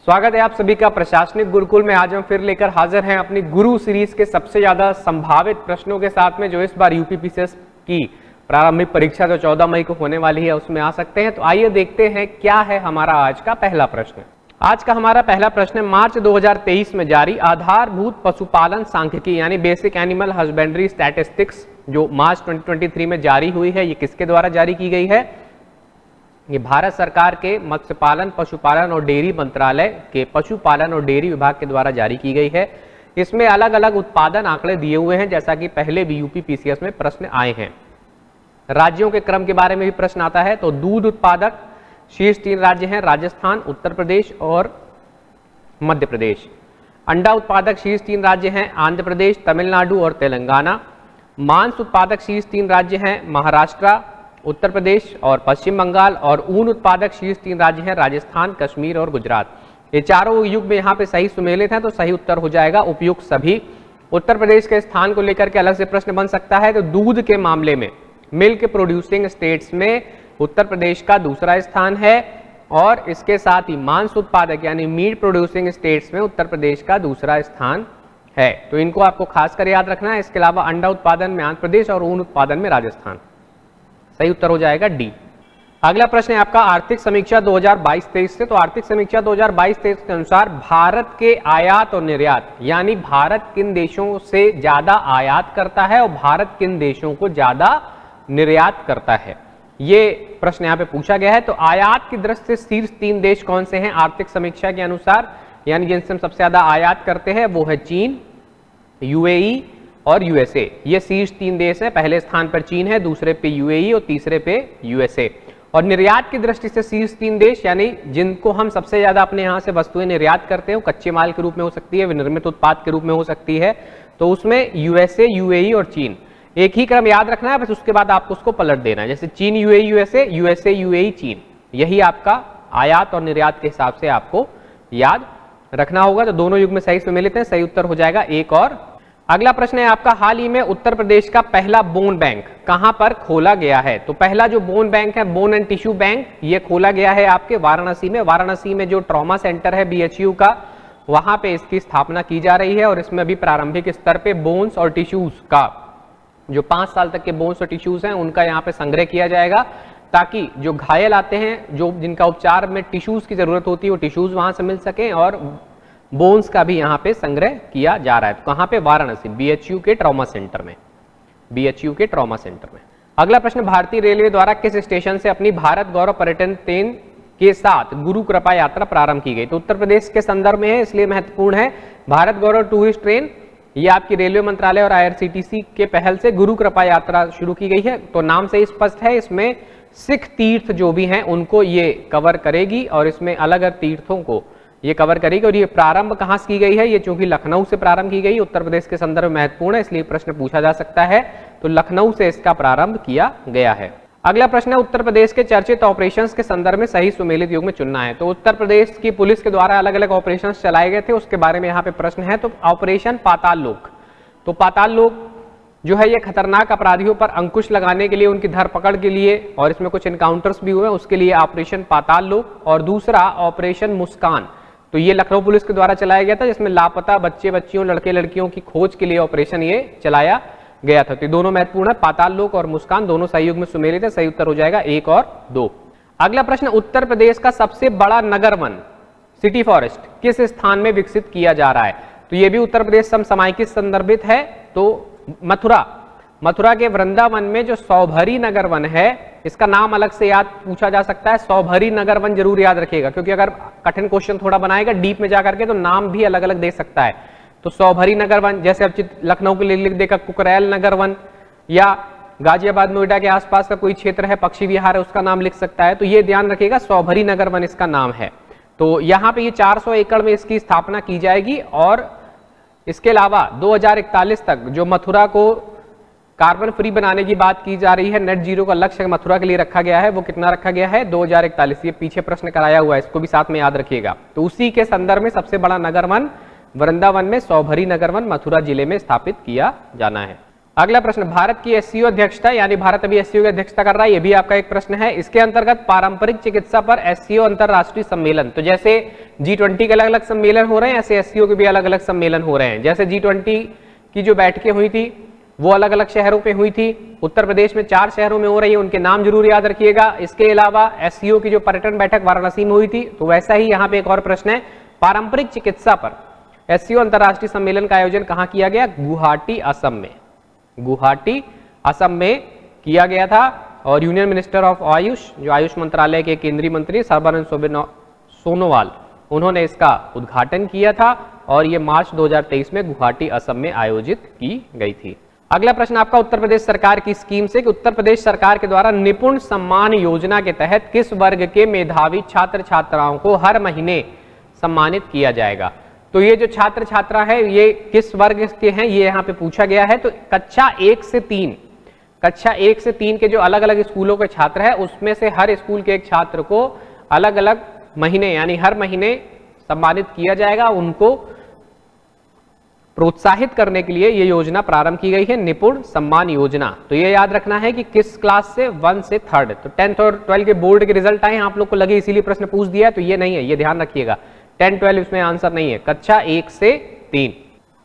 स्वागत है आप सभी का प्रशासनिक गुरुकुल में। आज हम फिर लेकर हाजिर हैं अपनी गुरु सीरीज के सबसे ज्यादा संभावित प्रश्नों के साथ में, जो इस बार यूपीपीसीएस की प्रारंभिक परीक्षा जो 14 मई को होने वाली है उसमें आ सकते हैं। तो आइए देखते हैं क्या है हमारा आज का पहला प्रश्न। आज का हमारा पहला प्रश्न है, मार्च 2023 में जारी आधारभूत पशुपालन सांख्यिकी यानी बेसिक एनिमल हस्बेंड्री स्टैटिस्टिक्स जो मार्च 2023 में जारी हुई है, ये किसके द्वारा जारी की गई है? ये भारत सरकार के मत्स्य पालन, पशुपालन और डेयरी मंत्रालय के पशुपालन और डेयरी विभाग के द्वारा जारी की गई है। इसमें अलग अलग उत्पादन आंकड़े दिए हुए हैं, जैसा कि पहले भी यूपीपीसीएस में प्रश्न आए हैं। राज्यों के क्रम के बारे में भी प्रश्न आता है। तो दूध उत्पादक शीर्ष 3 राज्य हैं, राजस्थान, उत्तर प्रदेश और मध्य प्रदेश। अंडा उत्पादक शीर्ष 3 राज्य हैं, आंध्र प्रदेश, तमिलनाडु और तेलंगाना। मांस उत्पादक शीर्ष 3 राज्य हैं, महाराष्ट्र, उत्तर प्रदेश और पश्चिम बंगाल। और ऊन उत्पादक शीर्ष 3 राज्य हैं, राजस्थान, कश्मीर और गुजरात। ये चारों युग में यहाँ पे सही सुमेलित हैं, तो सही उत्तर हो जाएगा उपयुक्त सभी। उत्तर प्रदेश के स्थान को लेकर के अलग से प्रश्न बन सकता है। तो दूध के मामले में मिल्क प्रोड्यूसिंग स्टेट्स में उत्तर प्रदेश का दूसरा स्थान है, और इसके साथ ही मांस उत्पादक यानी मीट प्रोड्यूसिंग स्टेट्स में उत्तर प्रदेश का दूसरा स्थान है। तो इनको आपको खासकर याद रखना है। इसके अलावा अंडा उत्पादन में आंध्र प्रदेश और ऊन उत्पादन में राजस्थान। सही उत्तर हो जाएगा डी। अगला प्रश्न है आपका आर्थिक समीक्षा 2022-23 से। तो आर्थिक समीक्षा 2022-23 के अनुसार भारत के आयात और निर्यात यानी भारत किन देशों से ज्यादा आयात करता है और भारत किन देशों को ज्यादा निर्यात करता है, ये प्रश्न यहाँ पे पूछा गया है। तो आयात की दृष्टि से शीर्ष 3 देश कौन से हैं आर्थिक समीक्षा के अनुसार, यानी जिनसे हम सबसे ज्यादा आयात करते हैं, वो है चीन, यूएई और यूएसए। ये शीर्ष 3 देश हैं। पहले स्थान पर चीन है, दूसरे पे यूएई और तीसरे पे यूएसए। और निर्यात की दृष्टि से शीर्ष 3 देश यानी जिनको हम सबसे ज्यादा अपने यहाँ से वस्तुएं निर्यात करते हैं, कच्चे माल के रूप में हो सकती है, विनिर्मित उत्पाद के रूप में हो सकती है, तो उसमें यूएसए, यूएई और चीन। एक ही क्रम याद रखना है, बस उसके बाद आपको उसको पलट देना है। जैसे चीन, यूएई, यूएसए, यूएसए, यूएई, चीन, यही आपका आयात और निर्यात के हिसाब से आपको याद रखना होगा। तो दोनों युग में सही सुमेलित हैं। सही उत्तर हो जाएगा एक और। अगला प्रश्न है आपका, हाल ही में उत्तर प्रदेश का पहला बोन बैंक कहां पर खोला गया है? तो पहला जो बोन बैंक है, बोन एंड टिश्यू बैंक, ये खोला गया है आपके वाराणसी में। वाराणसी में जो ट्रॉमा सेंटर है बीएचयू का, वहां पे इसकी स्थापना की जा रही है। और इसमें भी प्रारंभिक स्तर पे बोन्स और टिश्यूज का, जो 5 साल तक के बोन्स और टिश्यूज हैं, उनका यहाँ पे संग्रह किया जाएगा, ताकि जो घायल आते हैं, जो जिनका उपचार में टिश्यूज की जरूरत होती है, वो टिश्यूज वहां से मिल सके, और बोन्स का भी यहाँ पे संग्रह किया जा रहा है। तो कहाँ पे? वाराणसी, बीएचयू के ट्रॉमा सेंटर में। बीएचयू के ट्रॉमा सेंटर में। अगला प्रश्न, भारतीय रेलवे द्वारा किस स्टेशन से अपनी भारत गौरव पर्यटन ट्रेन के साथ गुरु कृपा यात्रा प्रारंभ की गई? तो उत्तर प्रदेश के संदर्भ में है, इसलिए महत्वपूर्ण है। भारत गौरव टूरिस्ट ट्रेन, ये आपकी रेलवे मंत्रालय और आईआरसीटीसी के पहल से गुरु कृपा यात्रा शुरू की गई है। तो नाम से स्पष्ट है, इसमें सिख तीर्थ जो भी हैं उनको ये कवर करेगी, और इसमें अलग अलग तीर्थों को ये कवर करेगी। और ये प्रारंभ कहां से की गई है? ये चूंकि लखनऊ से प्रारंभ की गई, उत्तर प्रदेश के संदर्भ में महत्वपूर्ण है, इसलिए प्रश्न पूछा जा सकता है। तो लखनऊ से इसका प्रारंभ किया गया है। अगला प्रश्न है, उत्तर प्रदेश के चर्चित ऑपरेशंस के संदर्भ में सही सुमेलित युग में चुनना है। तो उत्तर प्रदेश की पुलिस के द्वारा अलग अलग ऑपरेशंस चलाए गए थे, उसके बारे में यहाँ पे प्रश्न है। तो ऑपरेशन पाताल लोक, तो पाताल लोक जो है ये खतरनाक अपराधियों पर अंकुश लगाने के लिए, उनकी धरपकड़ के लिए, और इसमें कुछ एनकाउंटर्स भी हुए, उसके लिए ऑपरेशन पाताल लोक। और दूसरा ऑपरेशन मुस्कान, तो ये लखनऊ पुलिस के द्वारा चलाया गया था, जिसमें लापता बच्चे बच्चियों, लड़के लड़कियों की खोज के लिए ऑपरेशन ये चलाया गया था। तो दोनों महत्वपूर्ण है, पाताल लोक और मुस्कान, दोनों सही युग में सुमेलित है। सही उत्तर हो जाएगा 1 और 2। अगला प्रश्न, उत्तर प्रदेश का सबसे बड़ा नगर वन, सिटी फॉरेस्ट, किस स्थान में विकसित किया जा रहा है? तो ये भी उत्तर प्रदेश समसामयिक संदर्भित है। तो मथुरा के वृंदावन में जो सौभरी नगर वन है, इसका नाम अलग से याद पूछा जा सकता है। सौभरी नगर वन जरूर याद रखिएगा, क्योंकि अगर कठिन क्वेश्चन थोड़ा बनाएगा डीप में जाकर के, तो नाम भी अलग अलग दे सकता है। तो सौभरी नगर वन, जैसे अब लखनऊ के लिए लिख देगा कुकरैल नगर वन, या गाजियाबाद नोएडा के आसपास का कोई क्षेत्र है, पक्षी विहार है, उसका नाम लिख सकता है। तो ये ध्यान रखिएगा, सौभरी नगर वन इसका नाम है। तो यहाँ पे ये 400 एकड़ में इसकी स्थापना की जाएगी। और इसके अलावा 2041 तक जो मथुरा को कार्बन फ्री बनाने की बात की जा रही है, नेट जीरो का लक्ष्य मथुरा के लिए रखा गया है, वो कितना रखा गया है? 2041। ये पीछे प्रश्न कराया हुआ है, इसको भी साथ में याद रखिएगा। तो उसी के संदर्भ में सबसे बड़ा नगर वन वृंदावन में, सौभरी नगर वन मथुरा जिले में स्थापित किया जाना है। अगला प्रश्न, भारत की एससीओ अध्यक्षता, यानी भारत अभी एससीओ की अध्यक्षता कर रहा है, ये भी आपका एक प्रश्न है। इसके अंतर्गत पारंपरिक चिकित्सा पर एससीओ अंतरराष्ट्रीय सम्मेलन, तो जैसे G20 के अलग अलग सम्मेलन हो रहे हैं, ऐसे एससीओ के भी अलग अलग सम्मेलन हो रहे हैं। जैसे G20 की जो बैठकें हुई थी वो अलग अलग शहरों पे हुई थी, उत्तर प्रदेश में 4 शहरों में हो रही है, उनके नाम जरूर याद रखिएगा। इसके अलावा एससीओ की जो पर्यटन बैठक वाराणसी में हुई थी, तो वैसा ही यहाँ पे एक और प्रश्न है, पारंपरिक चिकित्सा पर एससीओ अंतरराष्ट्रीय सम्मेलन का आयोजन कहाँ किया गया? गुवाहाटी असम में, गुवाहाटी असम में किया गया था। और यूनियन मिनिस्टर ऑफ आयुष, जो आयुष मंत्रालय के केंद्रीय मंत्री सर्बानंद सोनोवाल, उन्होंने इसका उद्घाटन किया था और ये मार्च 2023 में गुवाहाटी असम में आयोजित की गई थी। अगला प्रश्न आपका उत्तर प्रदेश सरकार की स्कीम से कि उत्तर प्रदेश सरकार के द्वारा निपुण सम्मान योजना के तहत किस वर्ग के मेधावी छात्र छात्राओं को हर महीने सम्मानित किया जाएगा? तो ये जो छात्र छात्रा है ये किस वर्ग के हैं, ये यहाँ पे पूछा गया है। तो कक्षा 1 से 3 के जो अलग अलग स्कूलों के छात्र हैं, उसमें से हर स्कूल के एक छात्र को अलग अलग महीने, यानी हर महीने सम्मानित किया जाएगा। उनको प्रोत्साहित करने के लिए ये योजना प्रारंभ की गई है, निपुण सम्मान योजना। तो ये याद रखना है कि किस क्लास से, 1 से 3rd। तो 10th और 12th के बोर्ड के रिजल्ट आए, आप लोग को लगे इसीलिए प्रश्न पूछ दिया है, तो ये नहीं है, ये ध्यान रखिएगा। 10, 12 इसमें आंसर नहीं है, कक्षा 1 से 3।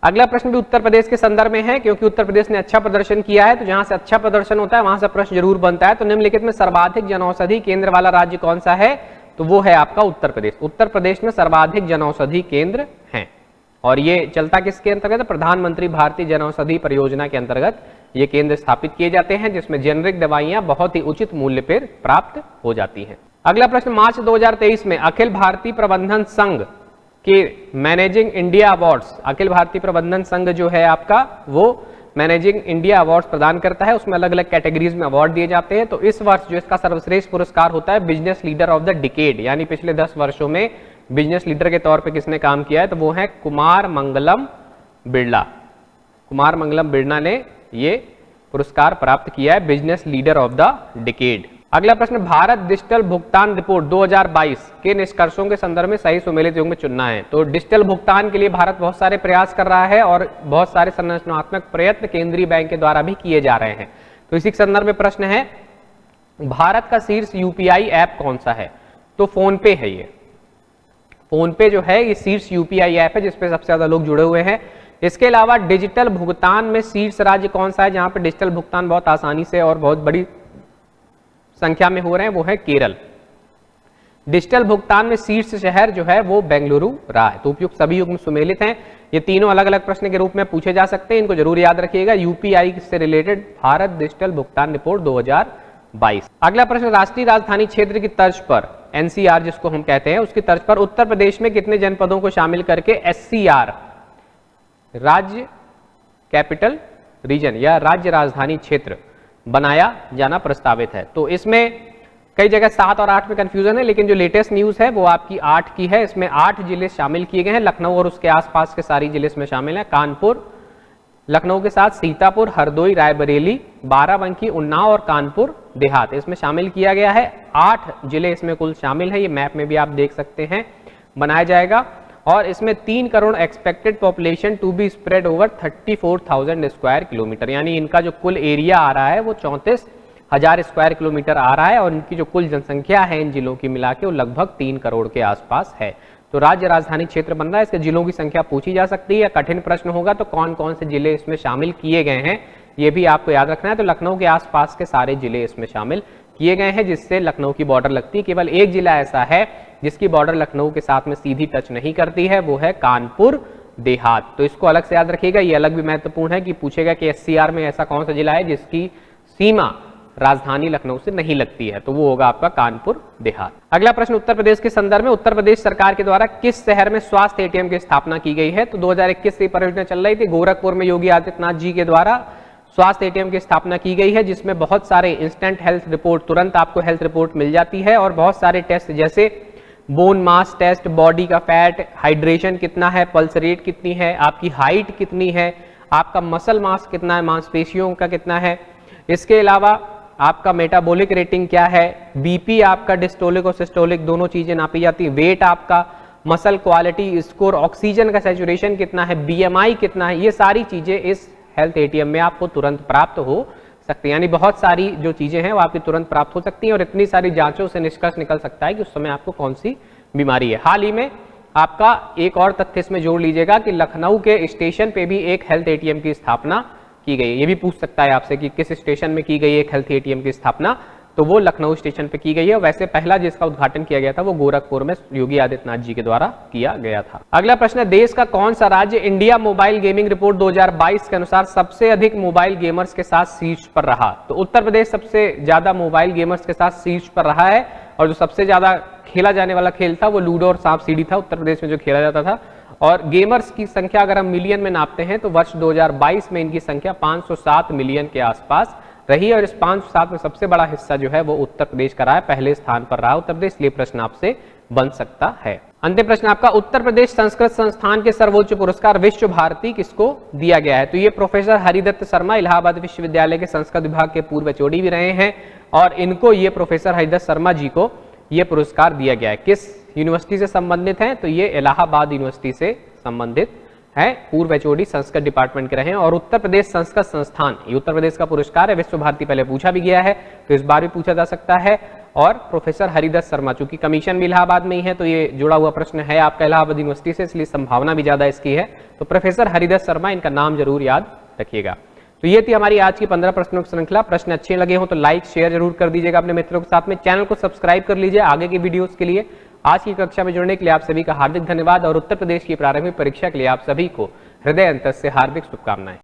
अगला प्रश्न भी उत्तर प्रदेश के संदर्भ में है, क्योंकि उत्तर प्रदेश ने अच्छा प्रदर्शन किया है, तो जहां से अच्छा प्रदर्शन होता है वहां से प्रश्न जरूर बनता है। तो निम्नलिखित में सर्वाधिक जनौषधि केंद्र वाला राज्य कौन सा है? तो वो है आपका उत्तर प्रदेश। उत्तर प्रदेश में सर्वाधिक जनौषधि केंद्र हैं, और ये चलता किसके अंतर्गत? प्रधानमंत्री भारतीय जनौषधि परियोजना के अंतर्गत ये केंद्र स्थापित किए जाते हैं, जिसमें जेनरिक दवाइयां बहुत ही उचित मूल्य पर प्राप्त हो जाती हैं। अगला प्रश्न, मार्च 2023 में अखिल भारतीय प्रबंधन संघ के managing India awards, Akhil Bharatiya प्रबंधन संघ जो है आपका, वो मैनेजिंग इंडिया अवार्ड्स प्रदान करता है, उसमें अलग अलग कैटेगरीज में अवार्ड दिए जाते हैं। तो इस वर्ष जो इसका सर्वश्रेष्ठ पुरस्कार होता है business leader of the decade, यानी पिछले 10 वर्षों में बिजनेस लीडर के तौर पे किसने काम किया है? तो वो है कुमार मंगलम बिरला। कुमार मंगलम बिरला ने ये पुरस्कार प्राप्त किया है business leader of the decade. अगला प्रश्न, भारत डिजिटल भुगतान रिपोर्ट 2022 के निष्कर्षों के संदर्भ में सही सुमेलित युग्म चुनना है। तो डिजिटल भुगतान के लिए भारत बहुत सारे प्रयास कर रहा है और बहुत सारे संरचनात्मक प्रयत्न केंद्रीय बैंक के द्वारा भी किए जा रहे हैं। तो इसी के संदर्भ में प्रश्न है, भारत का शीर्ष यूपीआई ऐप कौन सा है? तो फोन पे है। ये फोन पे जो है ये शीर्ष यूपीआई ऐप है जिसपे सबसे ज्यादा लोग जुड़े हुए हैं। इसके अलावा डिजिटल भुगतान में शीर्ष राज्य कौन सा है जहां पे डिजिटल भुगतान बहुत आसानी से और बहुत बड़ी संख्या में हो रहे हैं? वो है केरल। डिजिटल भुगतान में शीर्ष शहर जो है वो बेंगलुरु रहा है। तो उपयुक्त सभी युग्म सुमेलित हैं। ये तीनों अलग अलग प्रश्न के रूप में पूछे जा सकते हैं, इनको जरूर याद रखिएगा। यूपीआई से रिलेटेड भारत डिजिटल भुगतान रिपोर्ट 2022। अगला प्रश्न, राष्ट्रीय राजधानी क्षेत्र की तर्ज पर, एनसीआर जिसको हम कहते हैं, उसकी तर्ज पर उत्तर प्रदेश में कितने जनपदों को शामिल करके एससीआर, राज्य कैपिटल रीजन या राज्य राजधानी क्षेत्र बनाया जाना प्रस्तावित है? तो इसमें कई जगह 7 और 8 में कंफ्यूजन है, लेकिन जो लेटेस्ट न्यूज है वो आपकी 8 की है। इसमें 8 जिले शामिल किए गए हैं, लखनऊ और उसके आसपास के सारी जिले इसमें शामिल हैं। कानपुर, लखनऊ के साथ सीतापुर, हरदोई, रायबरेली, बाराबंकी, उन्नाव और कानपुर देहात इसमें शामिल किया गया है। 8 जिले इसमें कुल शामिल है, ये मैप में भी आप देख सकते हैं, बनाया जाएगा। और इसमें 3 crore expected population to be spread over 34,000 square kilometre, यानी इनका जो कुल एरिया आ रहा है वो 34,000 स्क्वायर किलोमीटर आ रहा है, और इनकी जो कुल जनसंख्या है इन जिलों की मिला के वो लगभग 3 करोड़ के आसपास है। तो राज्य राजधानी क्षेत्र बन रहा है, इसके जिलों की संख्या पूछी जा सकती है। कठिन प्रश्न होगा तो कौन कौन से जिले इसमें शामिल किए गए हैं ये भी आपको याद रखना है। तो लखनऊ के आसपास के सारे जिले इसमें शामिल किए गए हैं, जिससे लखनऊ की बॉर्डर लगती है। केवल एक जिला ऐसा है जिसकी बॉर्डर लखनऊ के साथ में सीधी टच नहीं करती है, वो है कानपुर देहात। तो इसको अलग से याद रखिएगा, ये अलग भी महत्वपूर्ण है कि पूछेगा कि एससीआर में ऐसा कौन सा जिला है जिसकी सीमा राजधानी लखनऊ से नहीं लगती है, तो वो होगा आपका कानपुर देहात। अगला प्रश्न, उत्तर प्रदेश के संदर्भ में उत्तर प्रदेश सरकार के द्वारा किस शहर में स्वास्थ्य एटीएम की स्थापना की गई है? तो 2021 से परियोजना चल रही थी। गोरखपुर में योगी आदित्यनाथ जी के द्वारा स्वास्थ्य एटीएम की स्थापना की गई है, जिसमें बहुत सारे इंस्टेंट हेल्थ रिपोर्ट, तुरंत आपको हेल्थ रिपोर्ट मिल जाती है, और बहुत सारे टेस्ट जैसे बोन मास टेस्ट, बॉडी का फैट, हाइड्रेशन कितना है, पल्स रेट कितनी है, आपकी हाइट कितनी है, आपका मसल मास कितना है, मांसपेशियों का कितना है, इसके अलावा आपका मेटाबॉलिक रेटिंग क्या है, बीपी आपका, डिस्टोलिक और सिस्टोलिक दोनों चीजें नापी जाती है, वेट आपका, मसल क्वालिटी स्कोर, ऑक्सीजन का सैचुरेशन कितना है, बीएमआई कितना है, ये सारी चीजें इस हेल्थ एटीएम में आपको तुरंत प्राप्त हो सकती है। यानी बहुत सारी जो चीजें हैं वो आपकी तुरंत प्राप्त हो सकती हैं और इतनी सारी जांचों से निष्कर्ष निकल सकता है कि उस समय आपको कौन सी बीमारी है। हाल ही में आपका एक और तथ्य इसमें जोड़ लीजिएगा कि लखनऊ के स्टेशन पे भी एक हेल्थ एटीएम की स्थापना की गई है। ये भी पूछ सकता है आपसे कि किस स्टेशन में की गई एक हेल्थ एटीएम की स्थापना, तो वो लखनऊ स्टेशन पे की गई है। वैसे पहला जिसका उद्घाटन किया गया था वो गोरखपुर में योगी आदित्यनाथ जी के द्वारा किया गया था। अगला प्रश्न, देश का कौन सा राज्य इंडिया मोबाइल गेमिंग रिपोर्ट 2022 के अनुसार सबसे अधिक मोबाइल गेमर्स के साथ शीर्ष पर रहा? तो उत्तर प्रदेश सबसे ज्यादा मोबाइल गेमर्स के साथ शीर्ष पर रहा है और जो सबसे ज्यादा खेला जाने वाला खेल था वो लूडो और सांप सीढ़ी था उत्तर प्रदेश में जो खेला जाता था। और गेमर्स की संख्या अगर हम मिलियन में नापते हैं तो वर्ष 2022 में इनकी संख्या 507 मिलियन के आसपास रही और इस 507 में सबसे बड़ा हिस्सा जो है वो उत्तर प्रदेश का रहा है, पहले स्थान पर रहा उत्तर प्रदेश। ये प्रश्न आपसे बन सकता है। अंतिम प्रश्न आपका, उत्तर प्रदेश संस्कृत संस्थान के सर्वोच्च पुरस्कार विश्व भारती किसको दिया गया है? तो ये प्रोफेसर हरिदत्त शर्मा इलाहाबाद विश्वविद्यालय के संस्कृत विभाग के पूर्व एचओडी भी रहे हैं और इनको ये प्रोफेसर हरिदत्त शर्मा जी को ये पुरस्कार दिया गया है। किस यूनिवर्सिटी से संबंधित है? तो ये इलाहाबाद यूनिवर्सिटी से संबंधित है, पूर्व एचओडी संस्कृत डिपार्टमेंट के रहे हैं। और उत्तर प्रदेश संस्कृत संस्थान ये उत्तर प्रदेश का पुरस्कार है, विश्व भारती पहले पूछा भी गया है तो इस बार भी पूछा जा सकता है। और प्रोफेसर हरिदत्त शर्मा, चूंकि कमीशन भी इलाहाबाद में ही है तो ये जुड़ा हुआ प्रश्न है आपका इलाहाबाद यूनिवर्सिटी से, इसलिए संभावना भी ज्यादा इसकी है। तो प्रोफेसर हरिदत्त शर्मा, इनका नाम जरूर याद रखिएगा। तो ये थी हमारी आज की 15 प्रश्नों की श्रृंखला। प्रश्न अच्छे लगे हो तो लाइक शेयर जरूर कर दीजिएगा अपने मित्रों के साथ में। चैनल को सब्सक्राइब कर लीजिए आगे की वीडियोस के लिए। आज की कक्षा में जुड़ने के लिए आप सभी का हार्दिक धन्यवाद और उत्तर प्रदेश की प्रारंभिक परीक्षा के लिए आप सभी को हृदय अंतर से हार्दिक शुभकामनाएं।